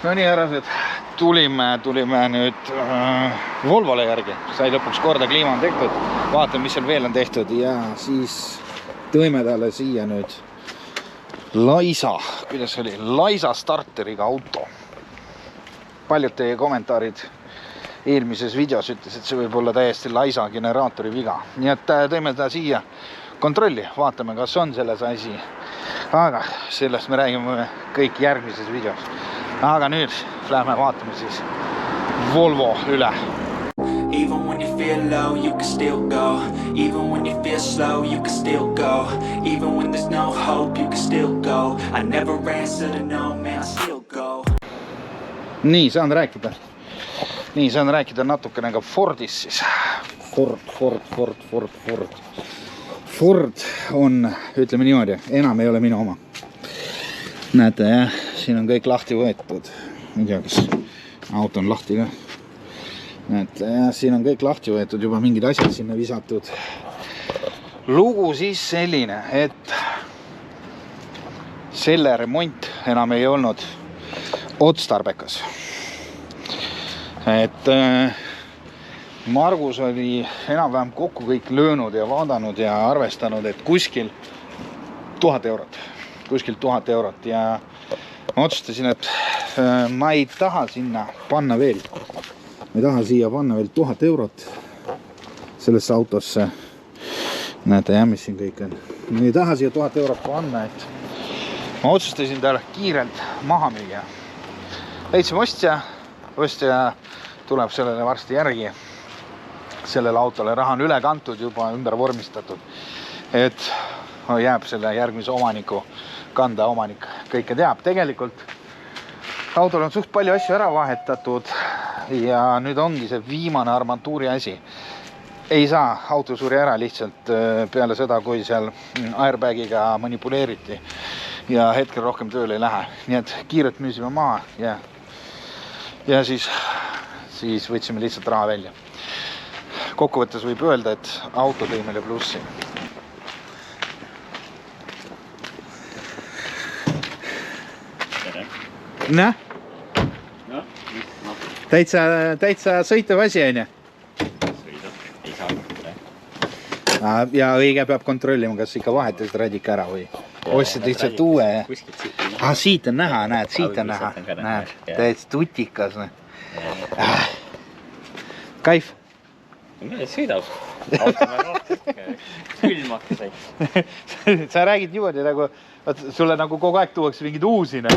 No nii, härrased, tulime nüüd Volvole järgi. Sai lõpuks korda, kliima on tehtud. Vaatame, mis seal veel on tehtud. Ja siis tõime talle siia nüüd Laisa, kuidas oli? Laisa starteriga auto. Paljud teie kommentaarid eelmises videos ütles, et see võib olla täiesti Laisa generaatori viga. Nii et tõime ta siia kontrolli. Vaatame, kas on selles asi. Aga sellest me räägime kõik järgmises videos. Aga nüüd lähme vaatame siis Volvo üle. Even when you feel low, you can still go. Even when you feel slow, you can still go. Even when there's no hope, you can still go. I never answer to no, man, I still go. Nii, saan rääkida natukene ka Fordist siis. Ford on, ütleme niimoodi, enam ei ole minu oma. Näete, jah, siin on kõik lahti võetud. Ei tea, kas auto on lahti ka. Näete, jah, siin on kõik lahti võetud, juba mingid asjad sinna visatud. Lugu siis selline, et selle remont enam ei olnud otstarbekas. Et Margus oli enam-vähem kokku kõik löönud ja vaadanud ja arvestanud, et kuskil 1000 eurot. Kuskil 1000 eurot ja ma otsustasin, et ma ei taha sinna panna veel. Ma ei taha siia panna veel 1000 eurot sellesse autosse. Näete, jah, mis siin kõik on. Ma ei taha siia 1000 eurot panna, et ma otsustasin talle kiirelt maha müüa. Leidsime ostja tuleb sellele varsti järgi. Sellele autole raha on üle kantud, juba ümber vormistatud. Et jääb selle järgmise omaniku kanda, omanik kõike teab. Tegelikult autol on suht palju asju ära vahetatud ja nüüd ongi see viimane armatuuri asi. Ei saa, auto suri ära lihtsalt peale seda, kui seal airbagiga manipuleeriti ja hetkel rohkem tööle ei lähe. Nii et kiirelt müüsime maha ja siis võtsime lihtsalt raha välja. Kokkuvõttes võib öelda, et auto tõi meile plussi. Näh? Täitsa sõitev asi, on ju? Sõidab, ei saa. Ja õige peab kontrollima, kas ikka vahetasid radika ära või ostsid lihtsalt uue. Siit on näha, näed, siit on näha. Näed, täitsa tutikas. Kaif? Sõidab. Auto väga külmake sai. Sa räägid niimoodi, nagu sulle nagu kogu aeg tuuakse mingid uusine.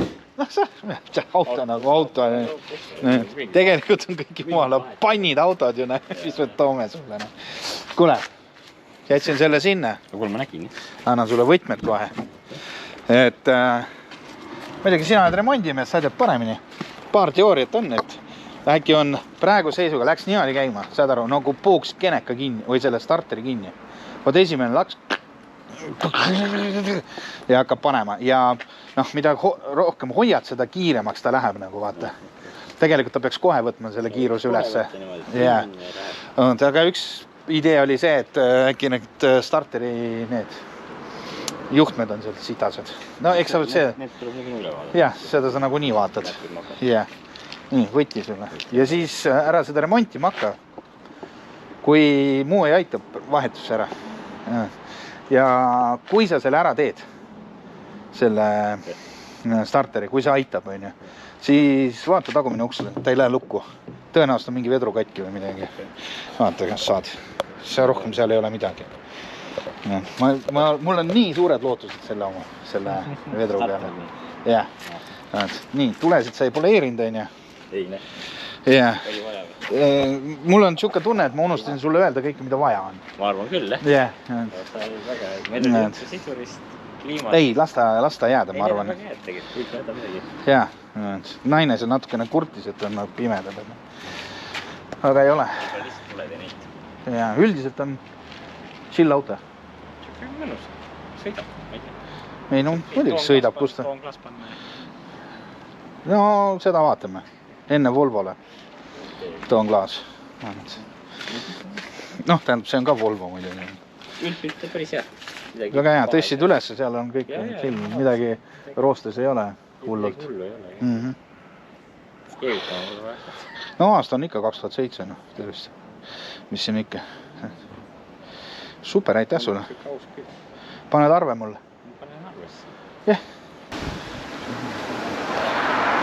Auto nagu auto. Tegelikult on kõik jumala pannid autod ju, mis me toome sulle. Kuule, jätsin selle sinna. Kuule, ma nägin. Annan sulle võtmed kohe. Et muidugi sina oled remondimees, sa tead paremini. Paar teooriat on, et äkki on praegu seisuga, läks niimoodi käima, saad aru, nagu puuks keneka kinni või selle starteri kinni. Vot esimene laks ja hakkab panema ja mida rohkem hoiad, seda kiiremaks ta läheb nagu vaata. Tegelikult ta peaks kohe võtma selle kiiruse ülesse. Aga üks idee oli see, et äkki need starteri need juhtmed on seal sitased. No eks sa võid see... Need tuleb nagu üle vaadata. Jah, seda sa nagu nii vaatad. Jah. Nii, võti sulle. Ja siis ära seda remonti makka. Kui muu ei aitab, vahetus ära. Ja kui sa selle ära teed, selle starteri, kui see aitab, siis vaata tagumine uksele, ta ei lähe lukku. Tõenäoliselt on mingi vedru katki või midagi. Vaata, kas saad. Rohkem seal ei ole midagi. Mul on nii suured lootused selle vedru peale. Jah. Nii, tulesid sa ei poleerinud, on ju? Ei, ne. Jah. Mul on siuke tunne, et ma unustasin sulle öelda kõike, mida vaja on. Ma arvan küll, jah. Meil on üldse sisurist kliimat. Ei, lasta jääda, ma arvan. Ei, need on kõik võida midagi. Jah, naine seal natukene kurtis, et on pimedad. Aga ei ole. Lihtsalt tuled ja neid. Ja üldiselt on chill auto. Mõnus, sõidab. Ei, no muidugi sõidab, kus ta. No seda vaatame. Enne Volvole. Toon klaas. Noh, tähendab, see on ka Volvo muidugi. Üldpilt on päris hea. Väga hea, tõstsid üles, seal on kõik film, midagi roostes ei ole hullult. Hullu ei ole. keevitama või? No aasta on ikka 2007, no tervist. Mis siin ikka? Super, aitäh sulle. Paned arve mulle? Panen arvesse. Jah.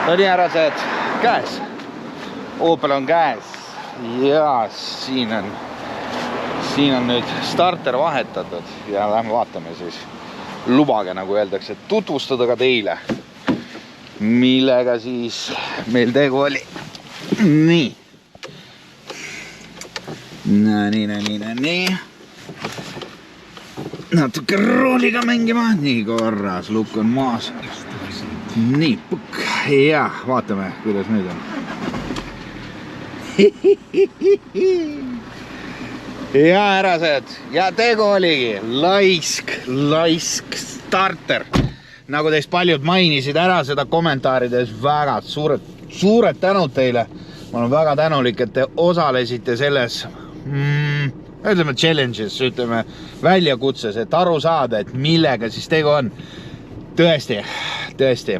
No nii härrased, käes. Opel on käes. Ja siin on nüüd starter vahetatud ja lähme vaatame siis. Lubage, nagu öeldakse, tutvustada ka teile, millega siis meil tegu oli. Nii. Nii. Natuke rooliga mängima. Nii korras, lukk on maas. Nii, pukk. Ja vaatame, kuidas nüüd on. Ja härrased, ja tegu oligi laisk starter. Nagu teist paljud mainisid ära seda kommentaarides, väga suured tänud teile. Ma olen väga tänulik, et te osalesite selles ütleme challenges, ütleme väljakutses, et aru saada, et millega siis tegu on. Tõesti,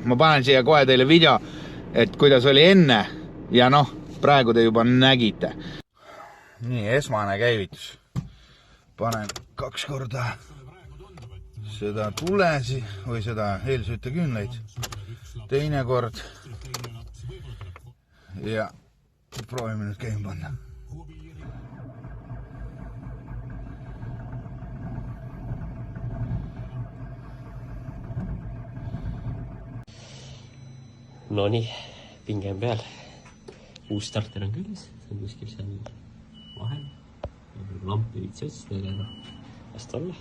ma panen siia kohe teile video, et kuidas oli enne ja noh, praegu te juba nägite. Nii, esmane käivitus. Panen 2 korda seda tulesi või seda eelsüteküünleid. Teine kord ja proovime nüüd käima panna. No nii, pinge on peal. Uus starter on küljes, see on kuskil seal vahel. Lampi viitsi otsida, aga vast olla.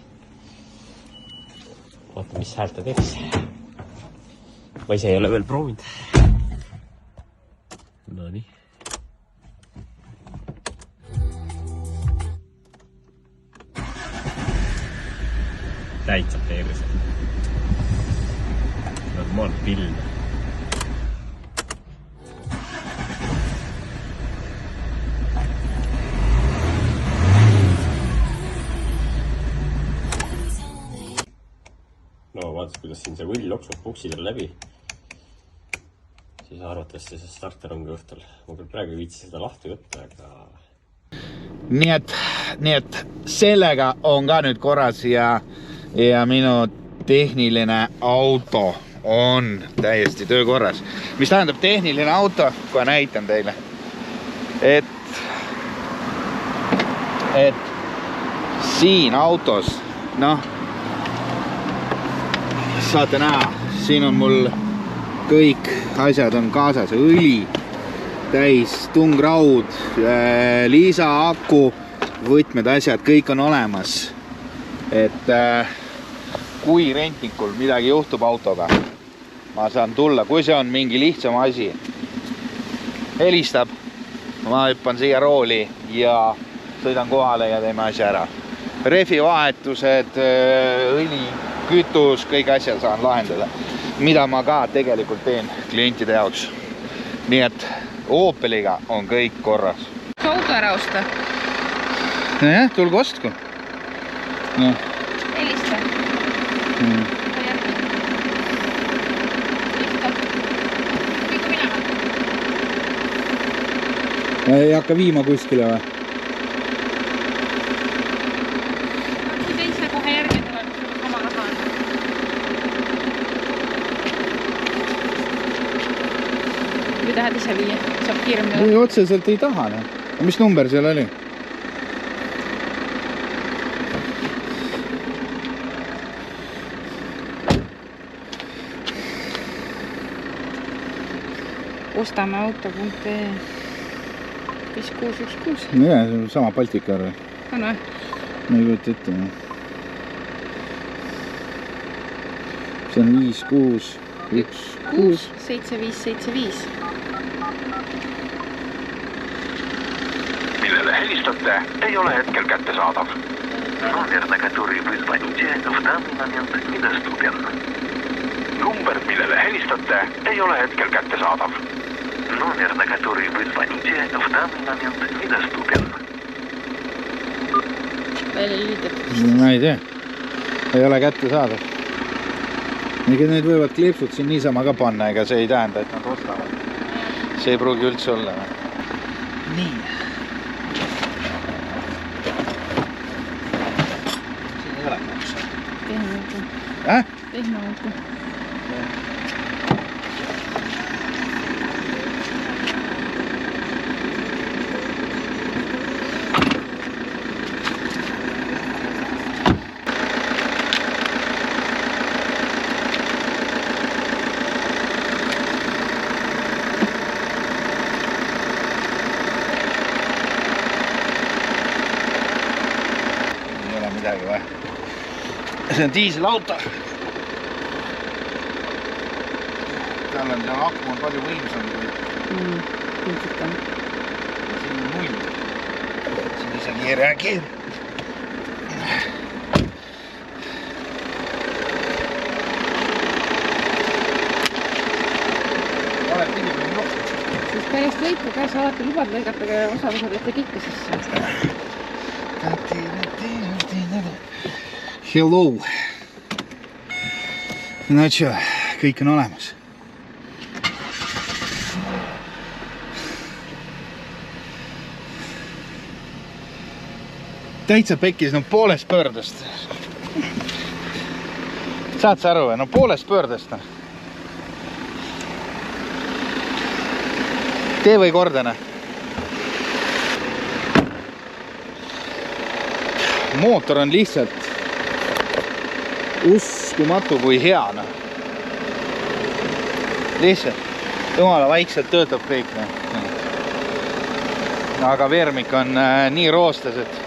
Vaata, mis häält ta teeks. Ma ise ei ole veel proovinud. No nii. Täitsa teeris. Normaal piln. No vaadates, kuidas siin see võll loksub puksidel läbi, siis arvatavasti see starter on ka õhtul. Ma küll praegu ei viitsi seda lahti võtta, aga... Nii et sellega on ka nüüd korras ja minu tehniline auto on täiesti töökorras. Mis tähendab tehniline auto, kui näitan teile, et siin autos, noh, saate näha, siin on mul kõik asjad on kaasas, õli, täis, tungraud, lisa, aku, võtmed, asjad, kõik on olemas. Et kui rentnikul midagi juhtub autoga, ma saan tulla, kui see on mingi lihtsam asi, helistab, ma hüppan siia rooli ja sõidan kohale ja teeme asja ära. Refi vahetused, õli, kütus, kõik asjad saan lahendada, mida ma ka tegelikult teen klientide jaoks. Nii et Opeliga on kõik korras. Kas auto ära osta? Jah, tulgu ostku. Helista. Ei hakka viima kuskile või? Teise kohe järgi tuleb sama raha. Või tahad ise viia? Saab kiiremini. Või otseselt ei taha. Mis number seal oli? Ostame auto.ee 5616. Jah, see on sama Baltika arve. On või? Ma ei kujuta ette. See on 5616. 7575. Millele helistate, ei ole hetkel kättesaadav. Номер, на который вы звоните, в данный момент недоступен. Number, millele helistate, ei ole hetkel kättesaadav. Номер, на который вы звоните, в данный момент недоступен. Välja lülitatud. Ma ei tea. Ei ole kättesaadav. Ega need võivad kleepsud siin niisama ka panna, ega see ei tähenda, et nad ostavad. see ei pruugi üldse olla. Nii. Siin ei ole maksa. Tehnoauto. Tehnoauto. See on diiselauto. Tal on see akku on palju võimsam kui Ilmselt on. siin on null. Siin isegi ei reageeri. Oled pidime nokku. Siis pärast lõiku käes alati lubad lõigata osavused, et te kikki sisse. Hello. No tšo, kõik on olemas. Täitsa pekkis, no poolest pöördest. Saad sa aru või? No poolest pöördest. Tee või kordane. Mootor on lihtsalt uskumatu kui hea. Lihtsalt jumala vaikselt töötab kõik. Aga veermik on nii roostes, et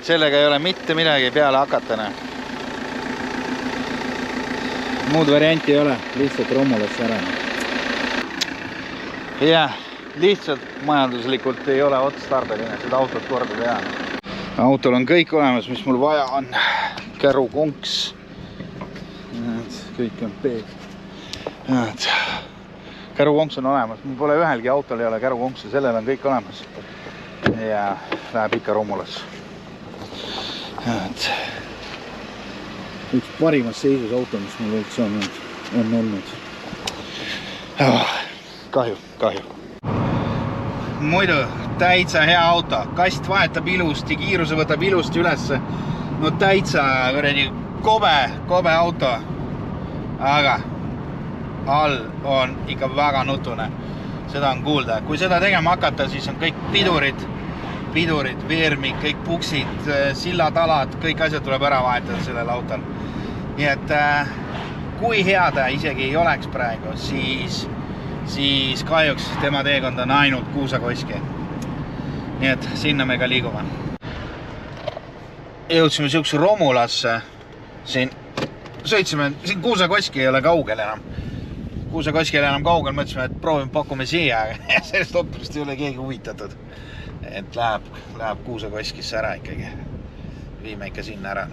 sellega ei ole mitte midagi peale hakata. Muud varianti ei ole, lihtsalt romulasse ära. Jah, lihtsalt majanduslikult ei ole otstarbeline seda autot korda teha. Autol on kõik olemas, mis mul vaja on. Kärukonks. Kõik on peeg. Kärukonks on olemas. Mul pole ühelgi autol ei ole kärukonksu, sellel on kõik olemas. Ja läheb ikka romulas. Üks parimas seisus auto, mis mul üldse on olnud. Kahju. Muidu täitsa hea auto. Kast vahetab ilusti, kiiruse võtab ilusti ülesse. No täitsa kobe auto. Aga all on ikka väga nutune. Seda on kuulda. Kui seda tegema hakata, siis on kõik pidurid, veermik, kõik puksid, sillatalad, kõik asjad tuleb ära vahetada sellel autol. Nii et kui hea ta isegi ei oleks praegu, siis kahjuks tema teekond on ainult Kuusakoski. Nii et sinna me ka liigume. Jõudsime siukse romulasse. Sõitsime, siin Kuusakoski ei ole kaugel enam. Kuusakoski ei ole enam kaugel, mõtlesime, et proovime pakume siia, aga sellest operist ei ole keegi huvitatud. Et läheb Kuusakoskisse ära ikkagi. Viime ikka sinna ära.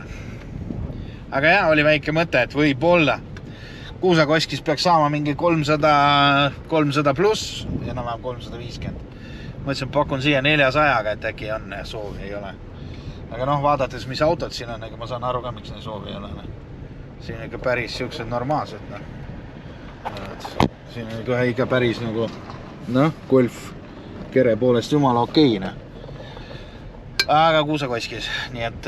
Aga jah, oli väike mõte, et võib-olla Kuusakoskis peaks saama mingi 300 pluss ja enam 350. Mõtlesin, pakun siia 400-ga, et äkki on soovi, ei ole. Aga noh, vaadates, mis autod siin on, ega ma saan aru ka, miks ne soovi ei ole. Siin on ikka päris siuksed normaalsed. Siin on ikka päris nagu, Golf kere poolest jumala okeine. Aga Kuusakoskis, nii et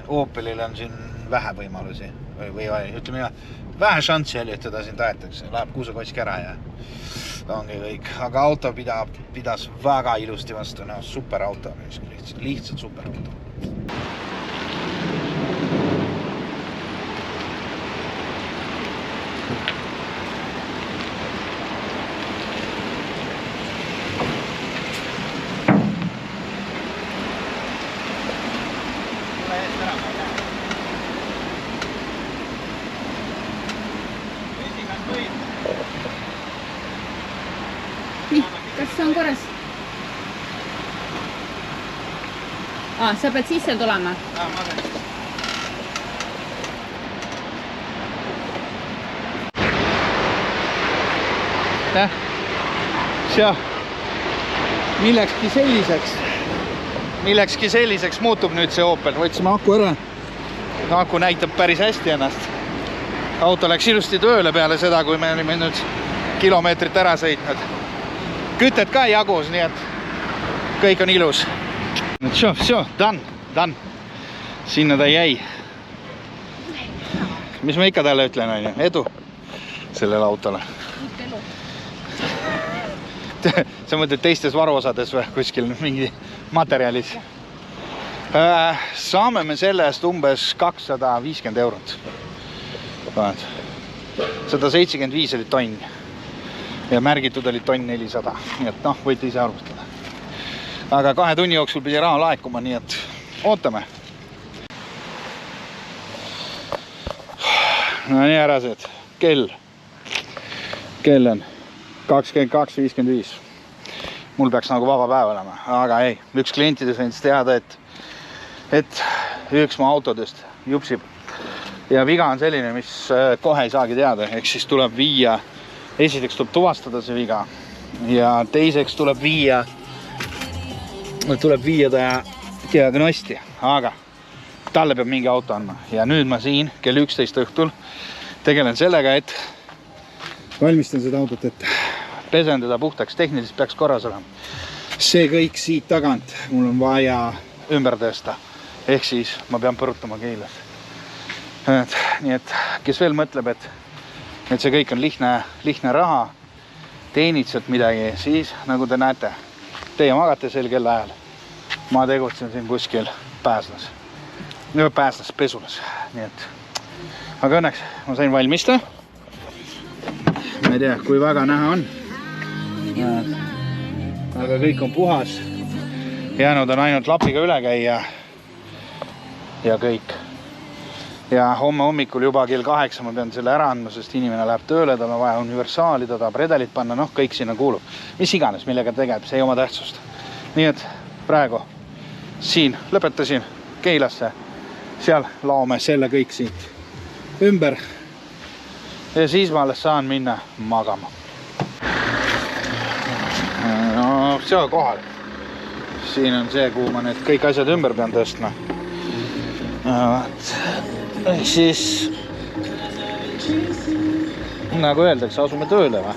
Opelil on siin vähe võimalusi või ütleme vähe šanssi jälitada siin tahetakse, läheb Kuusakoski ära ja ongi kõik, aga auto pidas väga ilusti vastu, super auto, lihtsalt super auto. Nii, kas see on korras? Sa pead sisse tulema? Ma pean. Millekski selliseks muutub nüüd see Opel. Võtsime aku ära. Aku näitab päris hästi ennast. auto läks ilusti tööle peale seda, kui me olime nüüd kilomeetrit ära sõitnud. Kütet ka jagus, nii et kõik on ilus. Все, done. Sinna ta jäi. Mis ma ikka talle ütlen, on ju? Edu sellele autole. Sa mõtled teistes varuosades või kuskil mingi materjalis? Saame me selle eest umbes 250 eurot. 175 oli tonn ja märgitud oli tonn 400, nii et noh, võite ise arvustada. Aga 2 tunni jooksul pidi raha laekuma, nii et ootame. No nii ärased, kell on 22.55. Mul peaks nagu vaba päev olema, aga ei, üks klientidest andis teada, et üks mu autodest jupsib. Ja viga on selline, mis kohe ei saagi teada, ehk siis tuleb viia, esiteks tuleb tuvastada see viga ja teiseks tuleb viia ta diagnosti, aga talle peab mingi auto andma. Ja nüüd ma siin kell 11 õhtul tegelen sellega, et valmistan seda autot ette. Pesen teda puhtaks, tehniliselt peaks korras olema. See kõik siit tagant mul on vaja ümber tõsta. Ehk siis ma pean põrutama keeles. Nii et kes veel mõtleb, et see kõik on lihtne raha, teenid sealt midagi, siis nagu te näete, teie magate sel kellaajal. Ma tegutsen siin kuskil Pääslas pesulas. Nii et, aga õnneks ma sain valmista. Ma ei tea, kui väga näha on. Aga kõik on puhas. Jäänud on ainult lapiga üle käia ja kõik. Ja homme hommikul juba kell 8 ma pean selle ära andma, sest inimene läheb tööle, tal on vaja universaali, ta tahab redelit panna, noh, kõik sinna kuulub. Mis iganes, millega tegeleb, see ei oma tähtsust. Nii et praegu siin lõpetasin Keilasse, seal laome selle kõik siit ümber ja siis ma alles saan minna magama. No, see on kohal. Siin on see, kuhu ma need kõik asjad ümber pean tõstma. Ehk siis, nagu öeldakse, asume tööle või?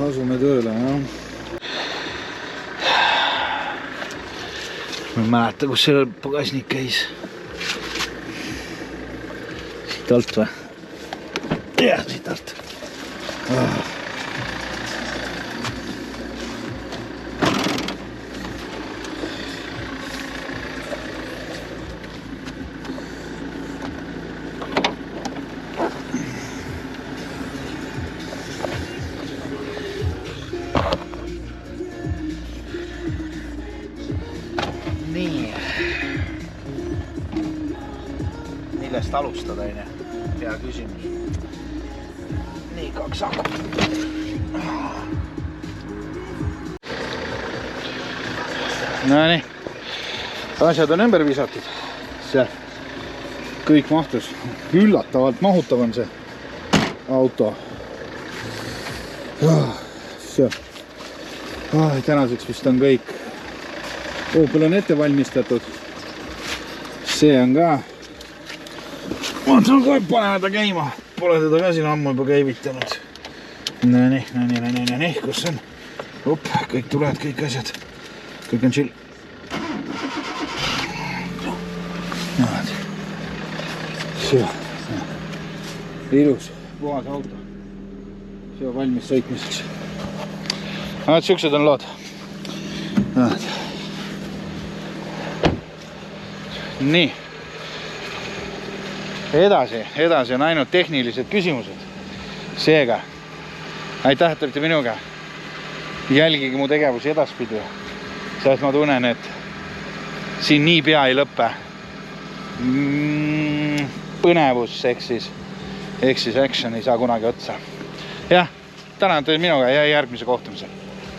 Asume tööle, jah. Ma ei mäleta, kus see pagasnik käis. Siit alt või? Jah, siit alt. Nii. Millest alustada, ei? Hea küsimus. Nii, 2 akut. No nii. Asjad on ümber visatud. See kõik mahtus. Üllatavalt mahutav on see auto. See. Tänaseks vist on kõik. Opel on ette valmistatud. See on ka. Ma tulen kohe panema ta käima. Pole teda ka siin ammu juba käivitanud. Nii. Kus on? Kõik tulevad, kõik asjad. Kõik on chill. See. Ilus, puhas auto. See on valmis sõitmiseks. Siuksed on lood. Nii. Edasi on ainult tehnilised küsimused. Seega, aitäh, et olite minuga. Jälgige mu tegevusi edaspidi. Sest ma tunnen, et siin nii pea ei lõppe. Põnevus ehk siis action ei saa kunagi otsa. Jah, tänan teid minuga ja järgmise kohtumise.